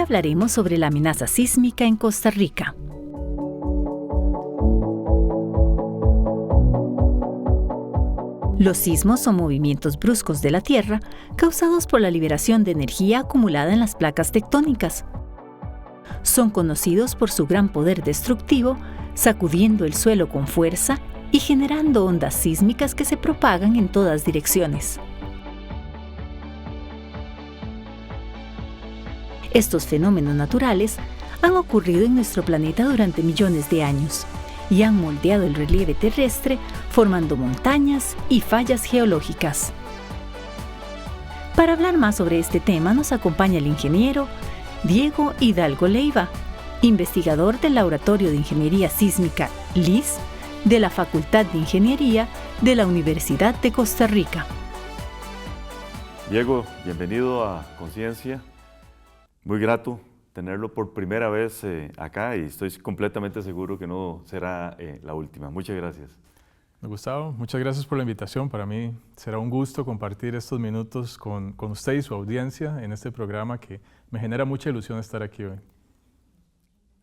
hablaremos sobre la amenaza sísmica en Costa Rica. Los sismos son movimientos bruscos de la Tierra causados por la liberación de energía acumulada en las placas tectónicas. Son conocidos por su gran poder destructivo, sacudiendo el suelo con fuerza y generando ondas sísmicas que se propagan en todas direcciones. Estos fenómenos naturales han ocurrido en nuestro planeta durante millones de años y han moldeado el relieve terrestre, formando montañas y fallas geológicas. Para hablar más sobre este tema nos acompaña el ingeniero Diego Hidalgo Leiva, investigador del Laboratorio de Ingeniería Sísmica LIS de la Facultad de Ingeniería de la Universidad de Costa Rica. Diego, bienvenido a Conciencia. Muy grato tenerlo por primera vez acá y estoy completamente seguro que no será la última. Muchas gracias. Gustavo, muchas gracias por la invitación. Para mí será un gusto compartir estos minutos con usted y su audiencia en este programa que me genera mucha ilusión estar aquí hoy.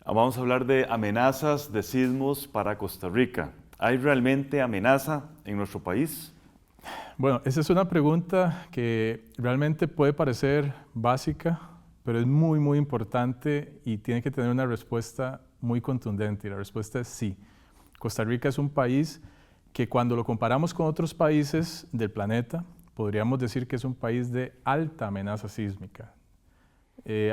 Vamos a hablar de amenazas de sismos para Costa Rica. ¿Hay realmente amenaza en nuestro país? Bueno, esa es una pregunta que realmente puede parecer básica, pero es muy, muy importante y tiene que tener una respuesta muy contundente, y la respuesta es sí. Costa Rica es un país que cuando lo comparamos con otros países del planeta, podríamos decir que es un país de alta amenaza sísmica.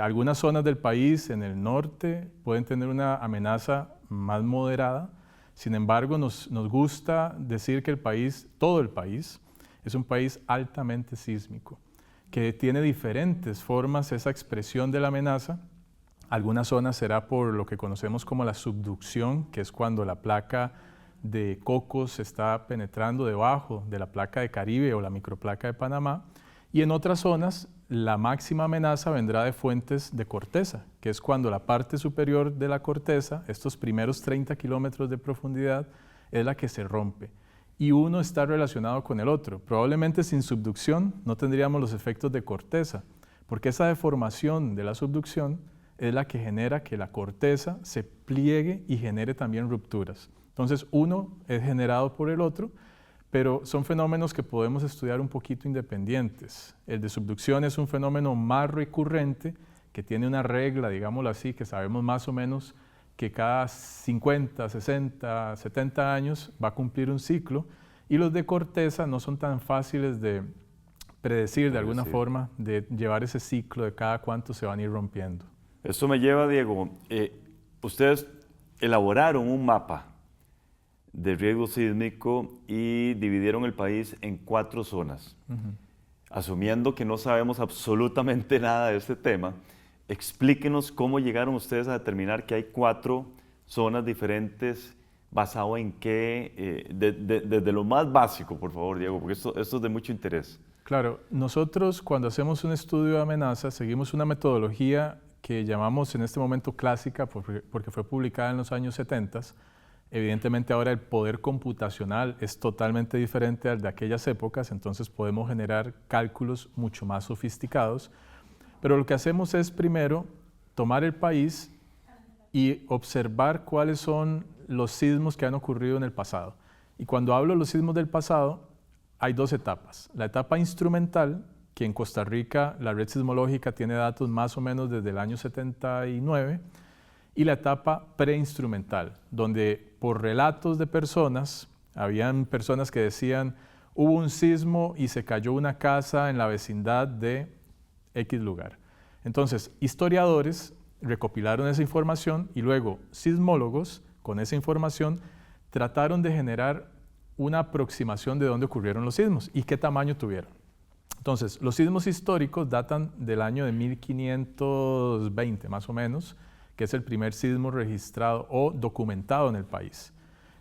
Algunas zonas del país en el norte pueden tener una amenaza más moderada, sin embargo nos gusta decir que todo el país, es un país altamente sísmico, que tiene diferentes formas esa expresión de la amenaza. Algunas zonas será por lo que conocemos como la subducción, que es cuando la placa de Cocos está penetrando debajo de la placa de Caribe o la microplaca de Panamá, y en otras zonas la máxima amenaza vendrá de fuentes de corteza, que es cuando la parte superior de la corteza, estos primeros 30 kilómetros de profundidad, es la que se rompe. Y uno está relacionado con el otro. Probablemente sin subducción no tendríamos los efectos de corteza, porque esa deformación de la subducción es la que genera que la corteza se pliegue y genere también rupturas. Entonces uno es generado por el otro, pero son fenómenos que podemos estudiar un poquito independientes. El de subducción es un fenómeno más recurrente, que tiene una regla, digámoslo así, que sabemos más o menos que cada 50, 60, 70 años va a cumplir un ciclo, y los de corteza no son tan fáciles de predecir de alguna forma, de llevar ese ciclo de cada cuánto se van a ir rompiendo. Esto me lleva, Diego, ustedes elaboraron un mapa de riesgo sísmico y dividieron el país en 4 zonas. Asumiendo que no sabemos absolutamente nada de este tema, explíquenos cómo llegaron ustedes a determinar que hay 4 zonas diferentes, basado en qué, desde lo más básico, por favor, Diego, porque esto es de mucho interés. Claro, nosotros cuando hacemos un estudio de amenazas seguimos una metodología que llamamos en este momento clásica porque fue publicada en los años 70. Evidentemente ahora el poder computacional es totalmente diferente al de aquellas épocas, entonces podemos generar cálculos mucho más sofisticados. Pero lo que hacemos es primero tomar el país y observar cuáles son los sismos que han ocurrido en el pasado. Y cuando hablo de los sismos del pasado, hay 2 etapas. La etapa instrumental, que en Costa Rica la red sismológica tiene datos más o menos desde el año 79, y la etapa preinstrumental, donde por relatos de personas, habían personas que decían, hubo un sismo y se cayó una casa en la vecindad de X lugar. Entonces, historiadores recopilaron esa información y luego sismólogos con esa información trataron de generar una aproximación de dónde ocurrieron los sismos y qué tamaño tuvieron. Entonces, los sismos históricos datan del año de 1520 más o menos, que es el primer sismo registrado o documentado en el país.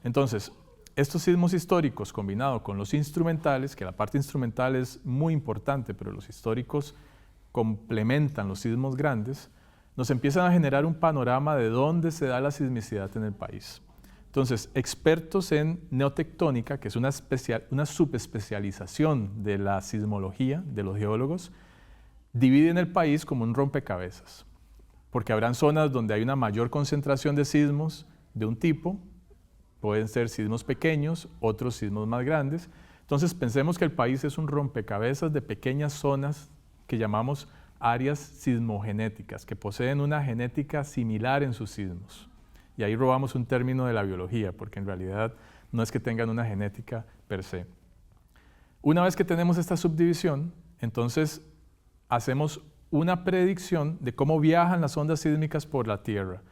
Entonces, estos sismos históricos combinados con los instrumentales, que la parte instrumental es muy importante, pero los históricos complementan los sismos grandes, nos empiezan a generar un panorama de dónde se da la sismicidad en el país. Entonces, expertos en neotectónica, que es una subespecialización de la sismología de los geólogos, dividen el país como un rompecabezas. porque habrán zonas donde hay una mayor concentración de sismos de un tipo, pueden ser sismos pequeños, otros sismos más grandes. Entonces pensemos que el país es un rompecabezas de pequeñas zonas que llamamos áreas sismogenéticas, que poseen una genética similar en sus sismos. Y ahí robamos un término de la biología, porque en realidad no es que tengan una genética per se. Una vez que tenemos esta subdivisión, entonces hacemos una predicción de cómo viajan las ondas sísmicas por la Tierra.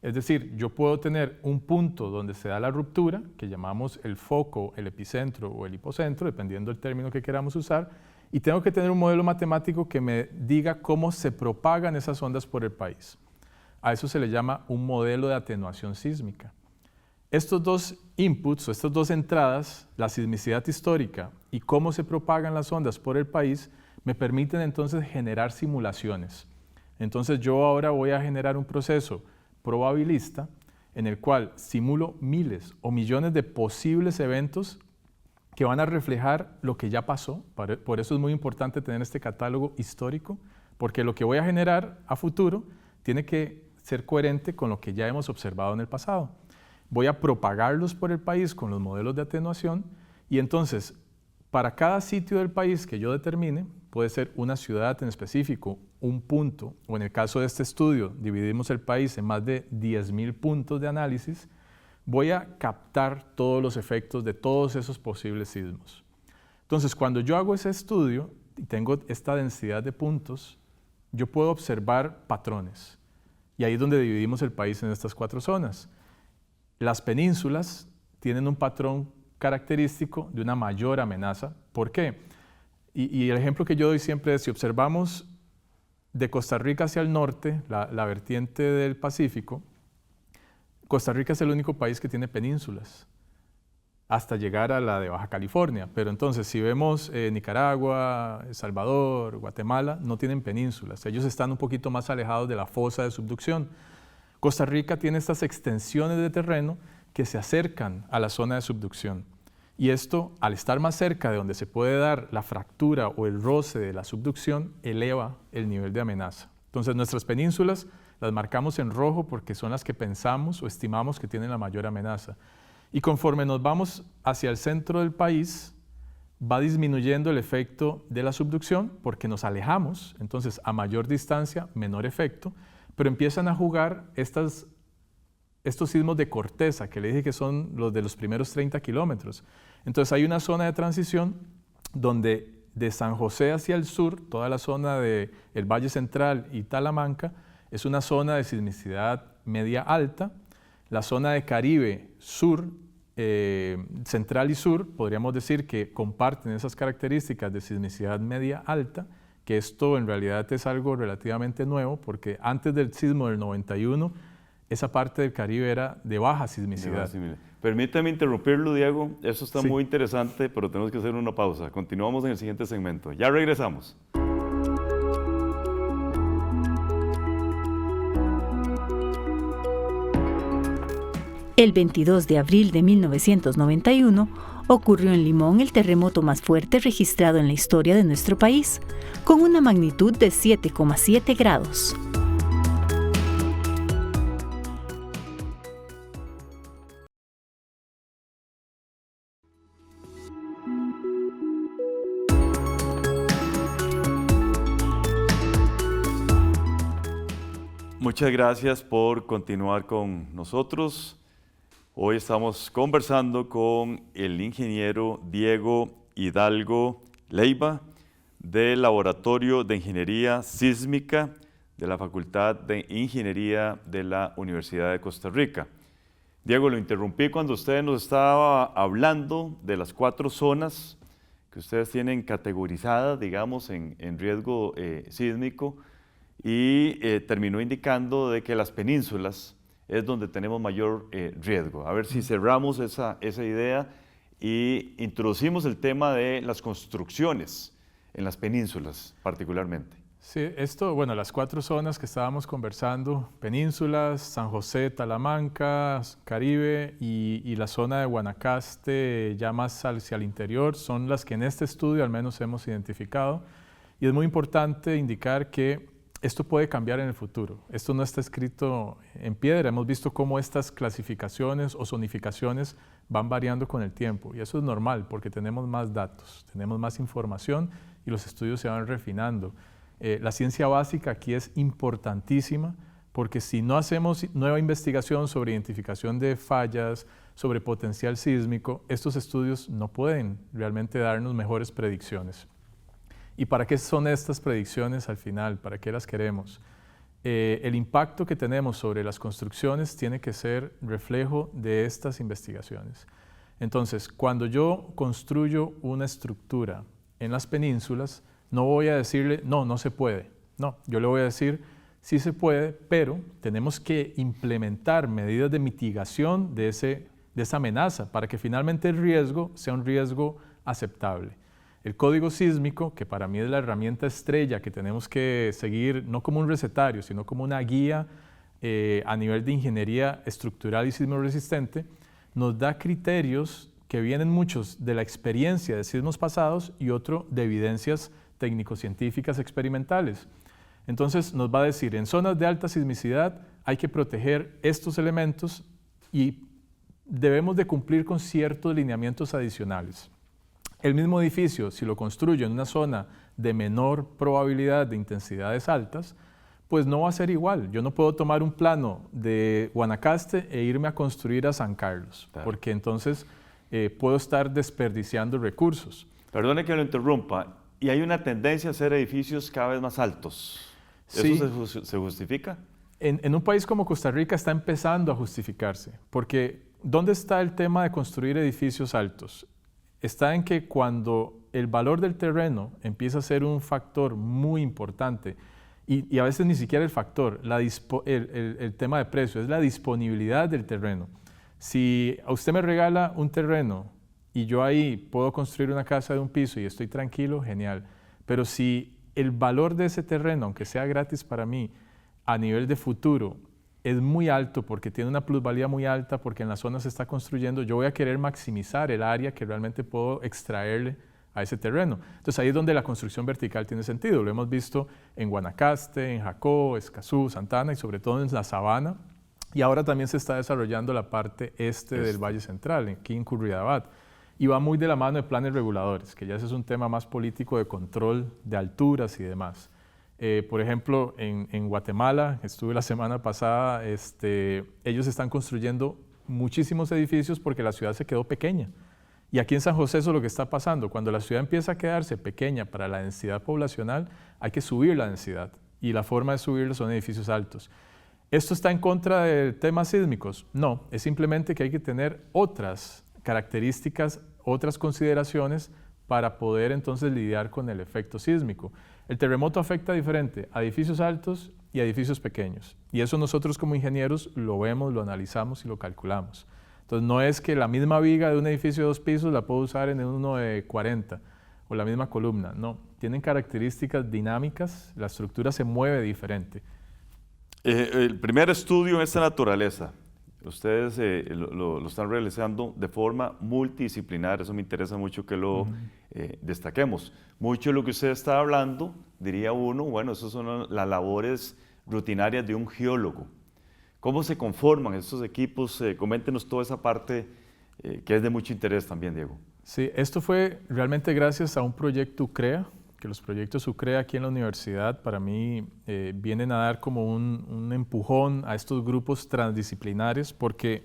Es decir, yo puedo tener un punto donde se da la ruptura, que llamamos el foco, el epicentro o el hipocentro, dependiendo del término que queramos usar, y tengo que tener un modelo matemático que me diga cómo se propagan esas ondas por el país. A eso se le llama un modelo de atenuación sísmica. Estos dos inputs o estas dos entradas, la sismicidad histórica y cómo se propagan las ondas por el país, me permiten entonces generar simulaciones. Entonces yo ahora voy a generar un proceso probabilista en el cual simulo miles o millones de posibles eventos que van a reflejar lo que ya pasó. Por eso es muy importante tener este catálogo histórico, porque lo que voy a generar a futuro tiene que ser coherente con lo que ya hemos observado en el pasado. Voy a propagarlos por el país con los modelos de atenuación y entonces para cada sitio del país que yo determine, puede ser una ciudad en específico, un punto, o en el caso de este estudio, dividimos el país en más de 10.000 puntos de análisis, voy a captar todos los efectos de todos esos posibles sismos. Entonces, cuando yo hago ese estudio y tengo esta densidad de puntos, yo puedo observar patrones. Y ahí es donde dividimos el país en estas 4 zonas. Las penínsulas tienen un patrón característico de una mayor amenaza. ¿Por qué? Y el ejemplo que yo doy siempre es, si observamos de Costa Rica hacia el norte, la vertiente del Pacífico, Costa Rica es el único país que tiene penínsulas, hasta llegar a la de Baja California. Pero entonces, si vemos Nicaragua, El Salvador, Guatemala, no tienen penínsulas. Ellos están un poquito más alejados de la fosa de subducción. Costa Rica tiene estas extensiones de terreno que se acercan a la zona de subducción. Y esto, al estar más cerca de donde se puede dar la fractura o el roce de la subducción, eleva el nivel de amenaza. Entonces, nuestras penínsulas las marcamos en rojo porque son las que pensamos o estimamos que tienen la mayor amenaza. Y conforme nos vamos hacia el centro del país, va disminuyendo el efecto de la subducción porque nos alejamos, entonces a mayor distancia, menor efecto, pero empiezan a jugar estos sismos de corteza, que le dije que son los de los primeros 30 kilómetros. Entonces hay una zona de transición donde de San José hacia el sur, toda la zona del Valle Central y Talamanca, es una zona de sismicidad media alta. La zona de Caribe sur, central y sur, podríamos decir que comparten esas características de sismicidad media alta, que esto en realidad es algo relativamente nuevo, porque antes del sismo del 91, esa parte del Caribe era de baja sismicidad. Permítame interrumpirlo, Diego. Eso está Sí. muy interesante, pero tenemos que hacer una pausa. Continuamos en el siguiente segmento. Ya regresamos. El 22 de abril de 1991 ocurrió en Limón el terremoto más fuerte registrado en la historia de nuestro país, con una magnitud de 7,7 grados. Muchas gracias por continuar con nosotros. Hoy estamos conversando con el ingeniero Diego Hidalgo Leiva del Laboratorio de Ingeniería Sísmica de la Facultad de Ingeniería de la Universidad de Costa Rica. Diego, lo interrumpí cuando usted nos estaba hablando de las 4 zonas que ustedes tienen categorizadas, digamos, en riesgo sísmico, y terminó indicando de que las penínsulas es donde tenemos mayor riesgo. A ver si cerramos esa idea y introducimos el tema de las construcciones en las penínsulas particularmente. Sí, bueno, las 4 zonas que estábamos conversando, penínsulas, San José, Talamanca, Caribe y la zona de Guanacaste, ya más hacia el interior, son las que en este estudio al menos hemos identificado. Y es muy importante indicar que esto puede cambiar en el futuro. Esto no está escrito en piedra. Hemos visto cómo estas clasificaciones o zonificaciones van variando con el tiempo. Y eso es normal porque tenemos más datos, tenemos más información y los estudios se van refinando. La ciencia básica aquí es importantísima porque si no hacemos nueva investigación sobre identificación de fallas, sobre potencial sísmico, estos estudios no pueden realmente darnos mejores predicciones. ¿Y para qué son estas predicciones al final? ¿Para qué las queremos? El impacto que tenemos sobre las construcciones tiene que ser reflejo de estas investigaciones. Entonces, cuando yo construyo una estructura en las penínsulas, no voy a decirle, no, no se puede. No, yo le voy a decir, sí se puede, pero tenemos que implementar medidas de mitigación de esa amenaza para que finalmente el riesgo sea un riesgo aceptable. El código sísmico, que para mí es la herramienta estrella que tenemos que seguir, no como un recetario, sino como una guía a nivel de ingeniería estructural y sismoresistente, nos da criterios que vienen muchos de la experiencia de sismos pasados y otro de evidencias técnico-científicas experimentales. Entonces nos va a decir, en zonas de alta sismicidad hay que proteger estos elementos y debemos de cumplir con ciertos lineamientos adicionales. El mismo edificio, si lo construyo en una zona de menor probabilidad de intensidades altas, pues no va a ser igual. Yo no puedo tomar un plano de Guanacaste e irme a construir a San Carlos, claro, porque entonces puedo estar desperdiciando recursos. Perdone que lo interrumpa, y hay una tendencia a hacer edificios cada vez más altos. ¿Eso sí se justifica? En un país como Costa Rica está empezando a justificarse, porque ¿dónde está el tema de construir edificios altos? Está en que cuando el valor del terreno empieza a ser un factor muy importante, y a veces ni siquiera el factor, el tema de precio, es la disponibilidad del terreno. Si a usted me regala un terreno y yo ahí puedo construir una casa de un piso y estoy tranquilo, genial. Pero si el valor de ese terreno, aunque sea gratis para mí, a nivel de futuro, es muy alto porque tiene una plusvalía muy alta, porque en la zona se está construyendo, yo voy a querer maximizar el área que realmente puedo extraerle a ese terreno. Entonces ahí es donde la construcción vertical tiene sentido. Lo hemos visto en Guanacaste, en Jacó, Escazú, Santa Ana y sobre todo en la Sabana. Y ahora también se está desarrollando la parte del Valle Central, aquí en Curridabat. Y va muy de la mano de planes reguladores, que ya ese es un tema más político de control de alturas y demás. Por ejemplo, en Guatemala, estuve la semana pasada, ellos están construyendo muchísimos edificios porque la ciudad se quedó pequeña. Y aquí en San José eso es lo que está pasando. Cuando la ciudad empieza a quedarse pequeña para la densidad poblacional, hay que subir la densidad. Y la forma de subirlo son edificios altos. ¿Esto está en contra de temas sísmicos? No, es simplemente que hay que tener otras características, otras consideraciones para poder entonces lidiar con el efecto sísmico. El terremoto afecta diferente a edificios altos y a edificios pequeños. Y eso nosotros como ingenieros lo vemos, lo analizamos y lo calculamos. Entonces no es que la misma viga de un edificio de 2 pisos la puedo usar en uno de 40 o la misma columna. No, tienen características dinámicas, la estructura se mueve diferente. El primer estudio en esta naturaleza, ustedes lo están realizando de forma multidisciplinar, eso me interesa mucho que lo destaquemos. Mucho de lo que usted está hablando, diría uno, bueno, esas son las labores rutinarias de un geólogo. ¿Cómo se conforman estos equipos? Coméntenos toda esa parte que es de mucho interés también, Diego. Sí, esto fue realmente gracias a un proyecto UCREA, que los proyectos UCREA aquí en la universidad para mí vienen a dar como un empujón a estos grupos transdisciplinares porque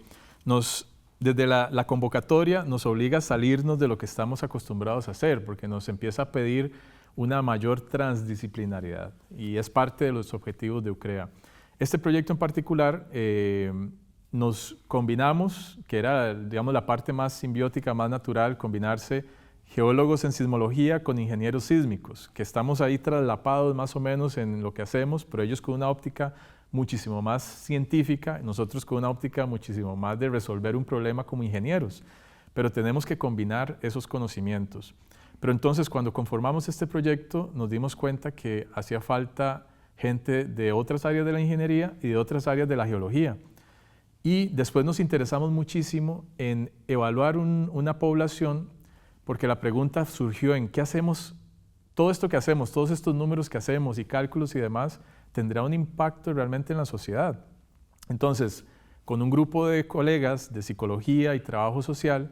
desde la convocatoria nos obliga a salirnos de lo que estamos acostumbrados a hacer porque nos empieza a pedir una mayor transdisciplinaridad y es parte de los objetivos de UCREA. Este proyecto en particular nos combinamos, que era digamos, la parte más simbiótica, más natural, combinarse geólogos en sismología con ingenieros sísmicos, que estamos ahí traslapados más o menos en lo que hacemos, pero ellos con una óptica muchísimo más científica, nosotros con una óptica muchísimo más de resolver un problema como ingenieros, pero tenemos que combinar esos conocimientos. Pero entonces cuando conformamos este proyecto nos dimos cuenta que hacía falta gente de otras áreas de la ingeniería y de otras áreas de la geología. Y después nos interesamos muchísimo en evaluar una población porque la pregunta surgió en ¿qué hacemos todo esto que hacemos, todos estos números que hacemos y cálculos y demás, tendrá un impacto realmente en la sociedad. Entonces, con un grupo de colegas de psicología y trabajo social,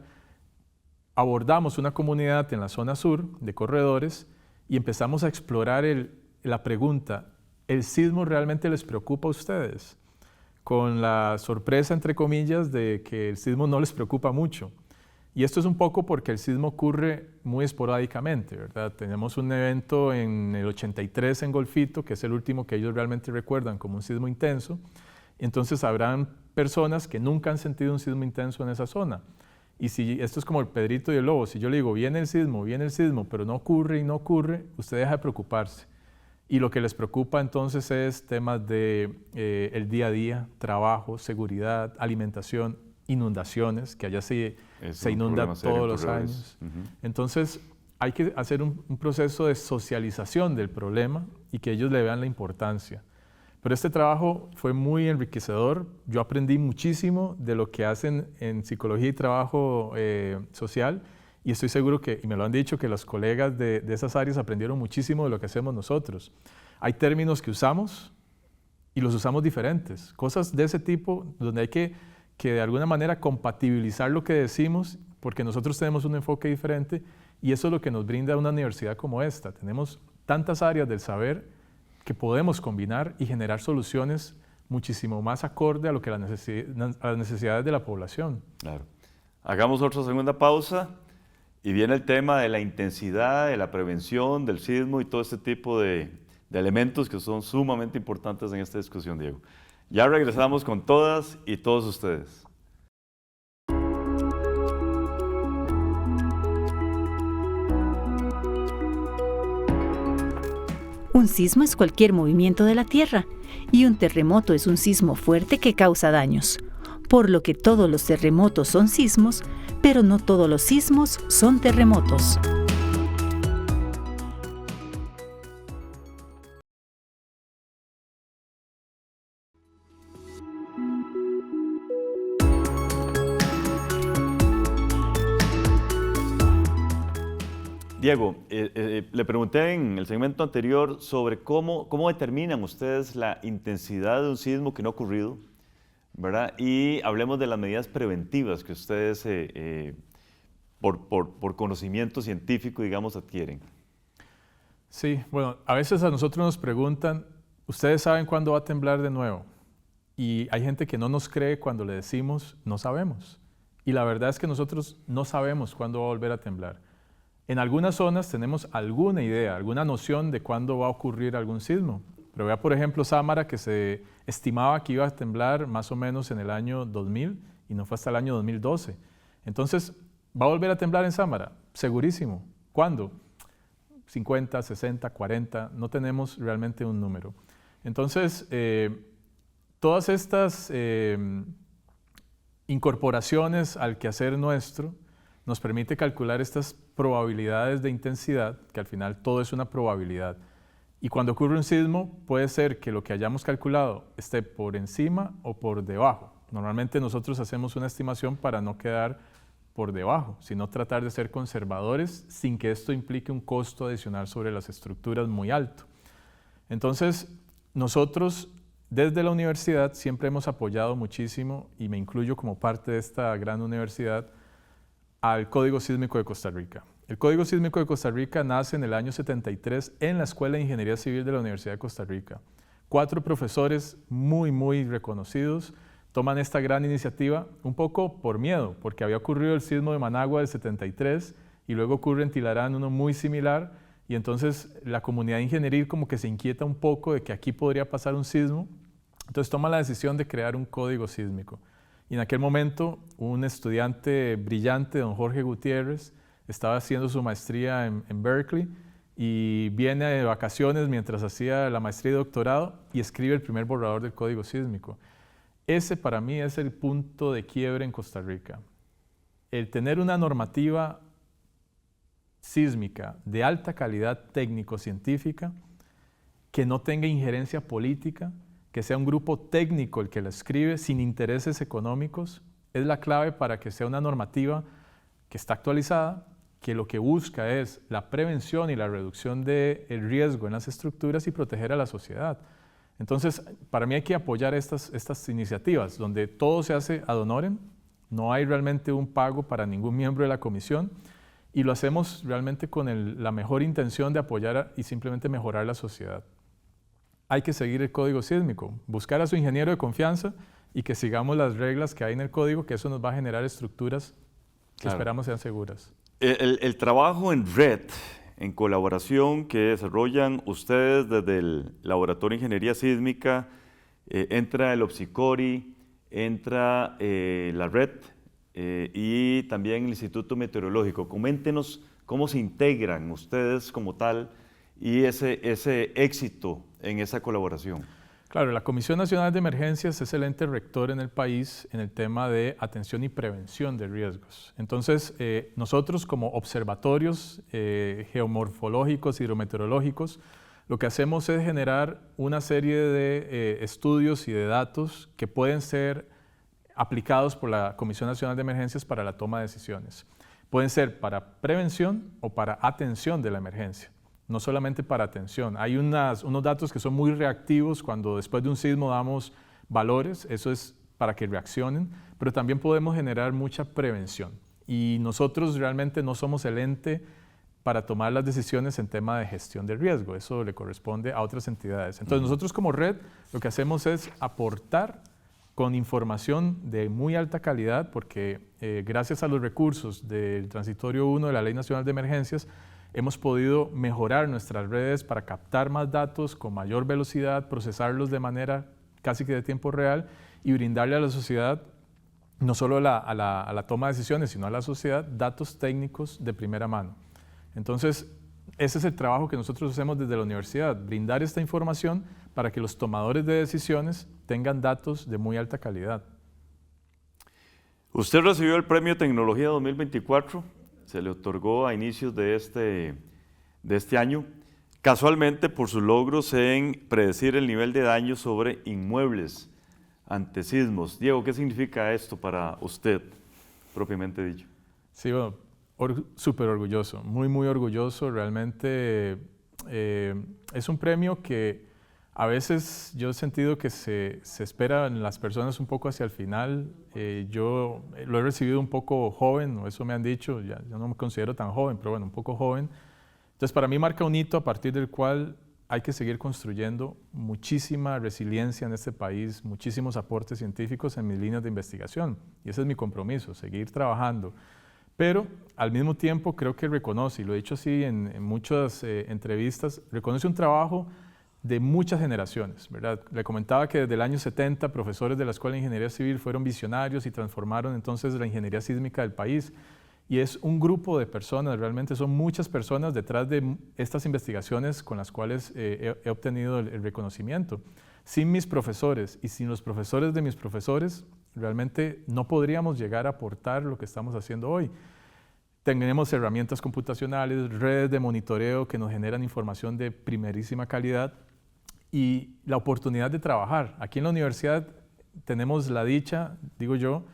abordamos una comunidad en la zona sur de corredores y empezamos a explorar la pregunta, ¿el sismo realmente les preocupa a ustedes? Con la sorpresa, entre comillas, de que el sismo no les preocupa mucho. Y esto es un poco porque el sismo ocurre muy esporádicamente, ¿verdad? Tenemos un evento en el 83 en Golfito, que es el último que ellos realmente recuerdan como un sismo intenso. Entonces habrán personas que nunca han sentido un sismo intenso en esa zona. Y si esto es como el Pedrito y el Lobo, si yo le digo, viene el sismo, pero no ocurre y no ocurre, usted deja de preocuparse. Y lo que les preocupa entonces es temas de el día a día, trabajo, seguridad, alimentación, inundaciones, que allá se inunda todos los años. Entonces hay que hacer un proceso de socialización del problema y que ellos le vean la importancia. Pero este trabajo fue muy enriquecedor. Yo aprendí muchísimo de lo que hacen en psicología y trabajo social y estoy seguro que, y me lo han dicho, que los colegas de esas áreas aprendieron muchísimo de lo que hacemos nosotros. Hay términos que usamos y los usamos diferentes. Cosas de ese tipo donde hay que de alguna manera compatibilizar lo que decimos porque nosotros tenemos un enfoque diferente y eso es lo que nos brinda una universidad como esta. Tenemos tantas áreas del saber que podemos combinar y generar soluciones muchísimo más acorde a lo que las necesidades de la población. Claro. Hagamos otra segunda pausa y viene el tema de la intensidad, de la prevención, del sismo y todo este tipo de elementos que son sumamente importantes en esta discusión, Diego. Ya regresamos con todas y todos ustedes. Un sismo es cualquier movimiento de la Tierra y un terremoto es un sismo fuerte que causa daños, por lo que todos los terremotos son sismos, pero no todos los sismos son terremotos. Diego, le pregunté en el segmento anterior sobre cómo determinan ustedes la intensidad de un sismo que no ha ocurrido, ¿verdad? Y hablemos de las medidas preventivas que ustedes, por conocimiento científico, digamos, adquieren. Sí, bueno, a veces a nosotros nos preguntan, ¿ustedes saben cuándo va a temblar de nuevo? Y hay gente que no nos cree cuando le decimos, no sabemos. Y la verdad es que nosotros no sabemos cuándo va a volver a temblar. En algunas zonas tenemos alguna idea, alguna noción de cuándo va a ocurrir algún sismo. Pero vea, por ejemplo, Sámara, que se estimaba que iba a temblar más o menos en el año 2000 y no fue hasta el año 2012. Entonces, ¿va a volver a temblar en Sámara? Segurísimo. ¿Cuándo? 50, 60, 40, no tenemos realmente un número. Entonces, todas estas incorporaciones al quehacer nuestro nos permite calcular estas probabilidades de intensidad, que al final todo es una probabilidad. Y cuando ocurre un sismo, puede ser que lo que hayamos calculado esté por encima o por debajo. Normalmente nosotros hacemos una estimación para no quedar por debajo, sino tratar de ser conservadores sin que esto implique un costo adicional sobre las estructuras muy alto. Entonces, nosotros desde la universidad siempre hemos apoyado muchísimo, y me incluyo como parte de esta gran universidad, al Código Sísmico de Costa Rica. El Código Sísmico de Costa Rica nace en el año 73 en la Escuela de Ingeniería Civil de la Universidad de Costa Rica. 4 profesores muy reconocidos toman esta gran iniciativa un poco por miedo, porque había ocurrido el sismo de Managua del 73 y luego ocurre en Tilarán uno muy similar, y entonces la comunidad ingenieril como que se inquieta un poco de que aquí podría pasar un sismo, entonces toma la decisión de crear un código sísmico. Y en aquel momento, un estudiante brillante, don Jorge Gutiérrez, estaba haciendo su maestría en Berkeley y viene de vacaciones mientras hacía la maestría y doctorado y escribe el primer borrador del código sísmico. Ese para mí es el punto de quiebre en Costa Rica. El tener una normativa sísmica de alta calidad técnico-científica que no tenga injerencia política, que sea un grupo técnico el que la escribe sin intereses económicos, es la clave para que sea una normativa que está actualizada, que lo que busca es la prevención y la reducción del riesgo en las estructuras y proteger a la sociedad. Entonces, para mí hay que apoyar estas iniciativas donde todo se hace ad honorem, no hay realmente un pago para ningún miembro de la comisión y lo hacemos realmente con la mejor intención de apoyar y simplemente mejorar la sociedad. Hay que seguir el código sísmico, buscar a su ingeniero de confianza y que sigamos las reglas que hay en el código, que eso nos va a generar estructuras que esperamos sean seguras. El trabajo en red, en colaboración que desarrollan ustedes desde el Laboratorio de Ingeniería Sísmica, entra el OPSICORI, entra la red y también el Instituto Meteorológico. Coméntenos cómo se integran ustedes como tal y ese éxito en esa colaboración. Claro, la Comisión Nacional de Emergencias es el ente rector en el país en el tema de atención y prevención de riesgos. Entonces, nosotros como observatorios geomorfológicos, hidrometeorológicos, lo que hacemos es generar una serie de estudios y de datos que pueden ser aplicados por la Comisión Nacional de Emergencias para la toma de decisiones. Pueden ser para prevención o para atención de la emergencia. No solamente para atención. Hay unos datos que son muy reactivos cuando después de un sismo damos valores, eso es para que reaccionen, pero también podemos generar mucha prevención. Y nosotros realmente no somos el ente para tomar las decisiones en tema de gestión de riesgo, eso le corresponde a otras entidades. Entonces nosotros como red lo que hacemos es aportar con información de muy alta calidad, porque gracias a los recursos del Transitorio 1 de la Ley Nacional de Emergencias, hemos podido mejorar nuestras redes para captar más datos con mayor velocidad, procesarlos de manera casi que de tiempo real y brindarle a la sociedad, no solo a la toma de decisiones, sino a la sociedad, datos técnicos de primera mano. Entonces, ese es el trabajo que nosotros hacemos desde la universidad, brindar esta información para que los tomadores de decisiones tengan datos de muy alta calidad. Usted recibió el Premio Tecnología 2024. Se le otorgó a inicios de este año, casualmente por sus logros en predecir el nivel de daño sobre inmuebles ante sismos. Diego, ¿qué significa esto para usted, propiamente dicho? Sí, bueno, súper orgulloso, muy orgulloso. Realmente es un premio que a veces yo he sentido que se espera en las personas un poco hacia el final. Yo lo he recibido un poco joven, o eso me han dicho, ya no me considero tan joven, pero bueno, un poco joven. Entonces para mí marca un hito a partir del cual hay que seguir construyendo muchísima resiliencia en este país, muchísimos aportes científicos en mis líneas de investigación. Y ese es mi compromiso, seguir trabajando. Pero al mismo tiempo creo que reconoce, y lo he dicho así en muchas entrevistas, reconoce un trabajo de muchas generaciones, ¿verdad? Le comentaba que desde el año 70 profesores de la Escuela de Ingeniería Civil fueron visionarios y transformaron entonces la ingeniería sísmica del país. Y es un grupo de personas, realmente son muchas personas detrás de estas investigaciones con las cuales he obtenido el reconocimiento. Sin mis profesores y sin los profesores de mis profesores, realmente no podríamos llegar a aportar lo que estamos haciendo hoy. Tenemos herramientas computacionales, redes de monitoreo que nos generan información de primerísima calidad y la oportunidad de trabajar. Aquí en la universidad tenemos la dicha, digo yo,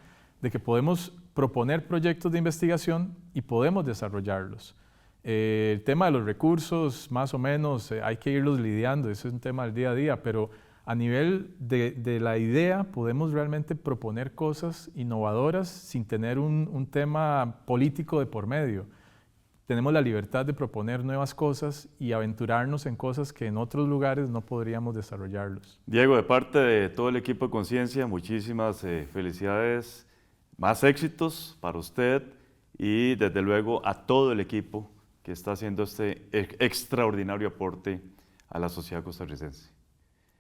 de que podemos proponer proyectos de investigación y podemos desarrollarlos. El tema de los recursos, más o menos, hay que irlos lidiando, ese es un tema del día a día, pero a nivel de la idea podemos realmente proponer cosas innovadoras sin tener un tema político de por medio. Tenemos la libertad de proponer nuevas cosas y aventurarnos en cosas que en otros lugares no podríamos desarrollarlos. Diego, de parte de todo el equipo de Conciencia, muchísimas felicidades, más éxitos para usted y desde luego a todo el equipo que está haciendo este extraordinario aporte a la sociedad costarricense.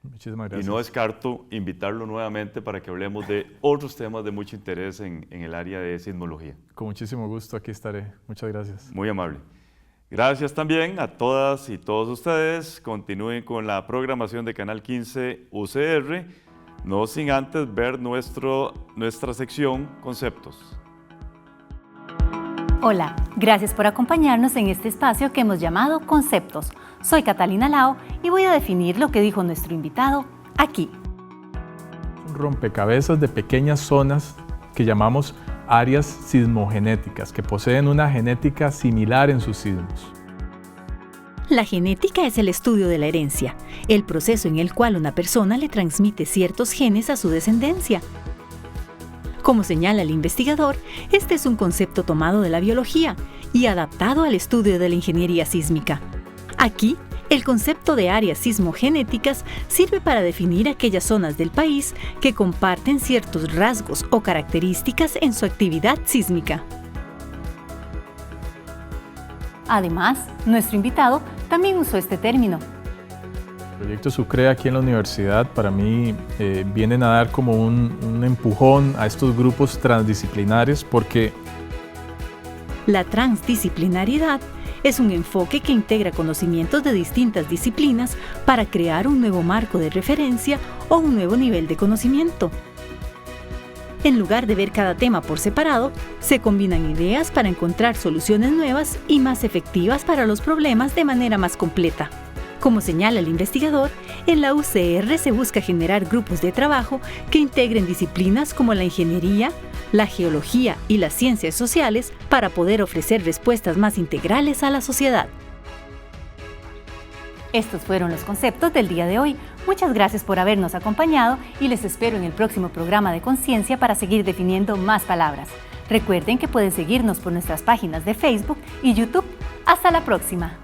Muchísimas gracias. Y no descarto invitarlo nuevamente para que hablemos de otros temas de mucho interés en el área de sismología. Con muchísimo gusto, aquí estaré. Muchas gracias. Muy amable. Gracias también a todas y todos ustedes. Continúen con la programación de Canal 15 UCR, no sin antes ver nuestra sección Conceptos. Hola, gracias por acompañarnos en este espacio que hemos llamado Conceptos. Soy Catalina Lao y voy a definir lo que dijo nuestro invitado aquí. Un rompecabezas de pequeñas zonas que llamamos áreas sismogenéticas, que poseen una genética similar en sus sismos. La genética es el estudio de la herencia, el proceso en el cual una persona le transmite ciertos genes a su descendencia. Como señala el investigador, este es un concepto tomado de la biología y adaptado al estudio de la ingeniería sísmica. Aquí, el concepto de áreas sismogenéticas sirve para definir aquellas zonas del país que comparten ciertos rasgos o características en su actividad sísmica. Además, nuestro invitado también usó este término. El proyecto Sucrea aquí en la universidad para mí vienen a dar como un empujón a estos grupos transdisciplinares porque la transdisciplinariedad es un enfoque que integra conocimientos de distintas disciplinas para crear un nuevo marco de referencia o un nuevo nivel de conocimiento. En lugar de ver cada tema por separado, se combinan ideas para encontrar soluciones nuevas y más efectivas para los problemas de manera más completa. Como señala el investigador, en la UCR se busca generar grupos de trabajo que integren disciplinas como la ingeniería, la geología y las ciencias sociales para poder ofrecer respuestas más integrales a la sociedad. Estos fueron los conceptos del día de hoy. Muchas gracias por habernos acompañado y les espero en el próximo programa de Conciencia para seguir definiendo más palabras. Recuerden que pueden seguirnos por nuestras páginas de Facebook y YouTube. ¡Hasta la próxima!